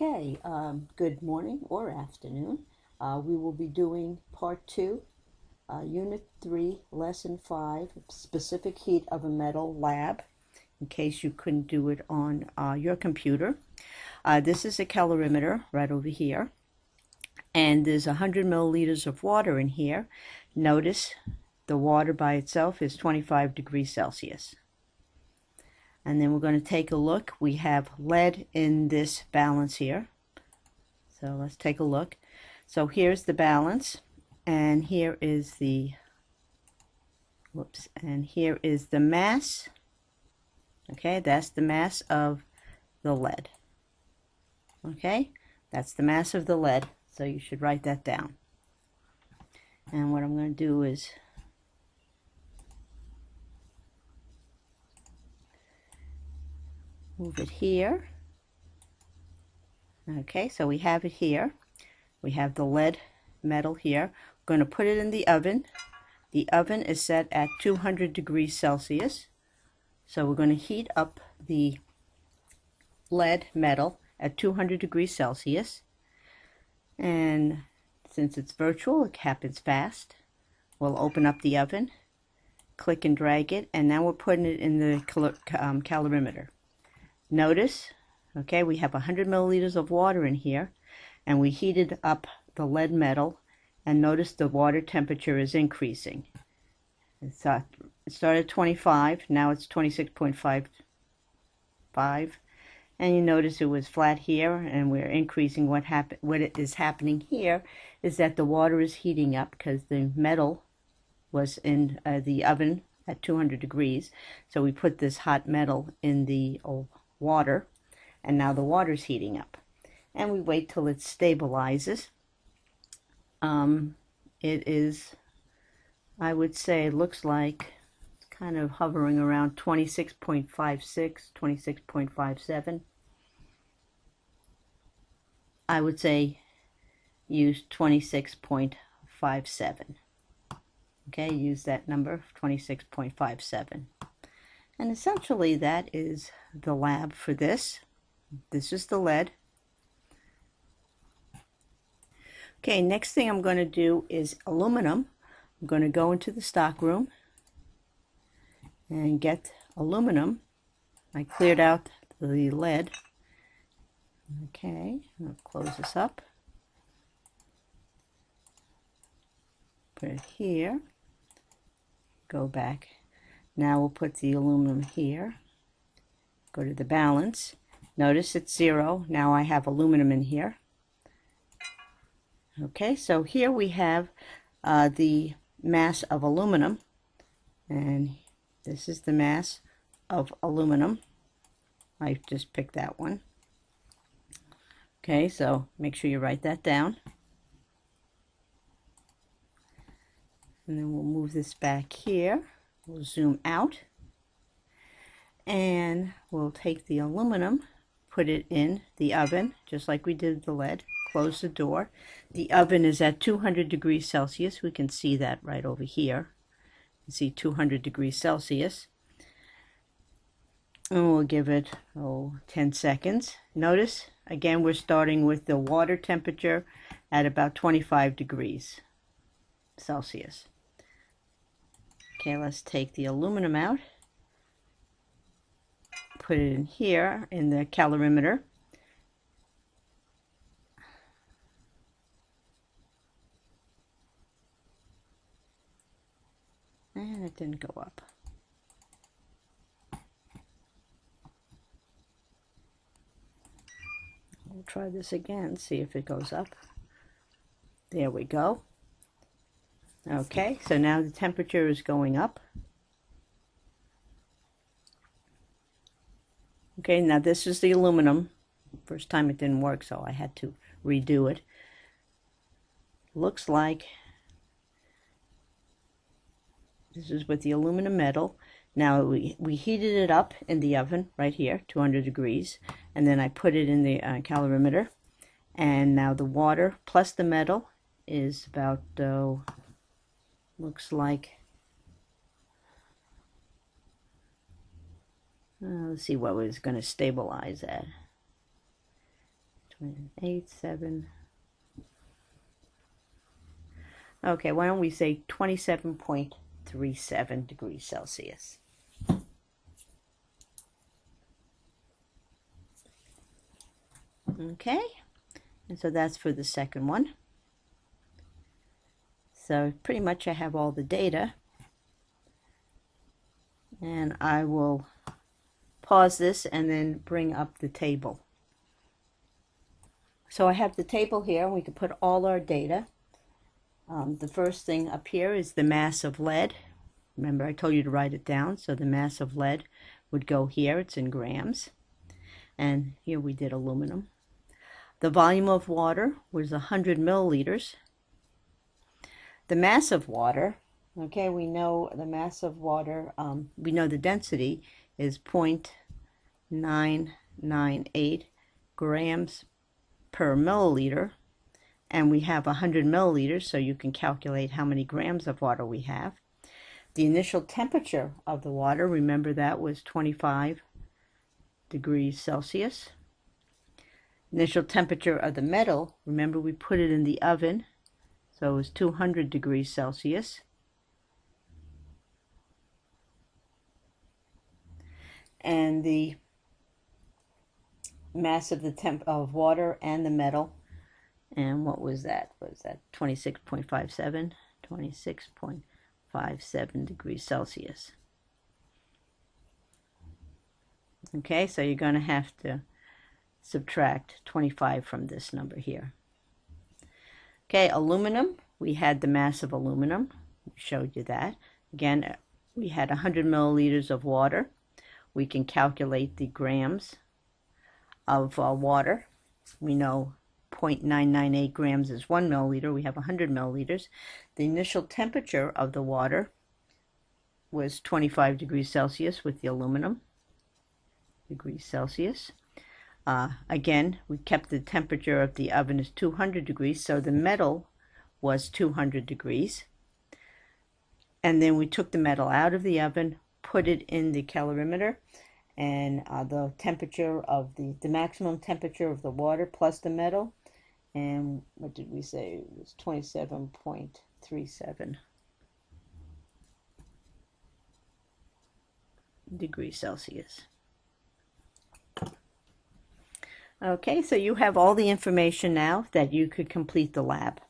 Okay, good morning or afternoon. We will be doing part 2, Unit 3, Lesson 5, Specific Heat of a Metal Lab, in case you couldn't do it on your computer. This is a calorimeter right over here, and there's 100 milliliters of water in here. Notice the water by itself is 25 degrees Celsius. And then we're going to take a look. We have lead in this balance here. So let's take a look. So here's the balance, and here is the, and here is the mass. Okay, that's the mass of the lead. Okay, that's the mass of the lead. So you should write that down. And what I'm going to do is move it here. Okay, so we have it here. We have the lead metal here. We're going to put it in the oven. The oven is set at 200 degrees Celsius. So we're going to heat up the lead metal at 200 degrees Celsius. And since it's virtual, it happens fast. We'll open up the oven, click and drag it, and now we're putting it in the calorimeter. Notice, okay, we have 100 milliliters of water in here, and we heated up the lead metal, and notice the water temperature is increasing. It started at 25, now it's 26.55, and you notice it was flat here, and we're increasing. What is happening here is that the water is heating up because the metal was in the oven at 200 degrees, so we put this hot metal in the water, and now the water's heating up, and we wait till it stabilizes. It is, I would say, it looks like it's kind of hovering around 26.56, 26.57. I would say use 26.57. Okay, use that number, 26.57. And essentially that is the lab for this. This is the lead. Okay, next thing I'm going to do is aluminum. I'm going to go into the stock room and get aluminum. I cleared out the lead. Okay, I'll close this up. Put it here. Go back. Now we'll put the aluminum here. Go to the balance. Notice it's 0. Now I have aluminum in here. Okay, so here we have the mass of aluminum, and this is the mass of aluminum. I just picked that one. Okay, so make sure you write that down. And then we'll move this back here. We'll zoom out, and we'll take the aluminum, put it in the oven, just like we did the lead. Close the door. The oven is at 200 degrees Celsius. We can see that right over here. You see 200 degrees Celsius. And we'll give it 10 seconds. Notice, again, we're starting with the water temperature at about 25 degrees Celsius. Okay, let's take the aluminum out. Put it in here in the calorimeter. And it didn't go up. We'll try this again, see if it goes up. There we go. Okay, so now the temperature is going up. Okay, now this is the aluminum. First time it didn't work, so I had to redo it. Looks like this is with the aluminum metal. Now we heated it up in the oven right here, 200 degrees, and then I put it in the calorimeter. And now the water plus the metal is about, looks like, let's see what was going to stabilize at. 8, 7. Okay, why don't we say 27.37 degrees Celsius. Okay, and so that's for the second one. So pretty much I have all the data, and I will pause this and then bring up the table. So I have the table here, and we can put all our data. The first thing up here is the mass of lead. Remember, I told you to write it down, so the mass of lead would go here. It's in grams. And here we did aluminum. The volume of water was 100 milliliters. The mass of water, okay, we know the mass of water, we know the density is 0.998 grams per milliliter. And we have 100 milliliters, so you can calculate how many grams of water we have. The initial temperature of the water, remember that was 25 degrees Celsius. Initial temperature of the metal, remember we put it in the oven, so it was 200 degrees Celsius. And the mass of of water and the metal, and what was that? Was that 26.57? 26.57 degrees Celsius. Okay, so you're going to have to subtract 25 from this number here. Okay, aluminum, we had the mass of aluminum. We showed you that. Again, we had 100 milliliters of water. We can calculate the grams of water. We know 0.998 grams is 1 milliliter. We have 100 milliliters. The initial temperature of the water was 25 degrees Celsius with the aluminum. Degrees Celsius. Again, we kept the temperature of the oven as 200 degrees, so the metal was 200 degrees. And then we took the metal out of the oven, put it in the calorimeter, and the temperature of the maximum temperature of the water plus the metal, and what did we say? It was 27.37 degrees Celsius. Okay, so you have all the information now that you could complete the lab.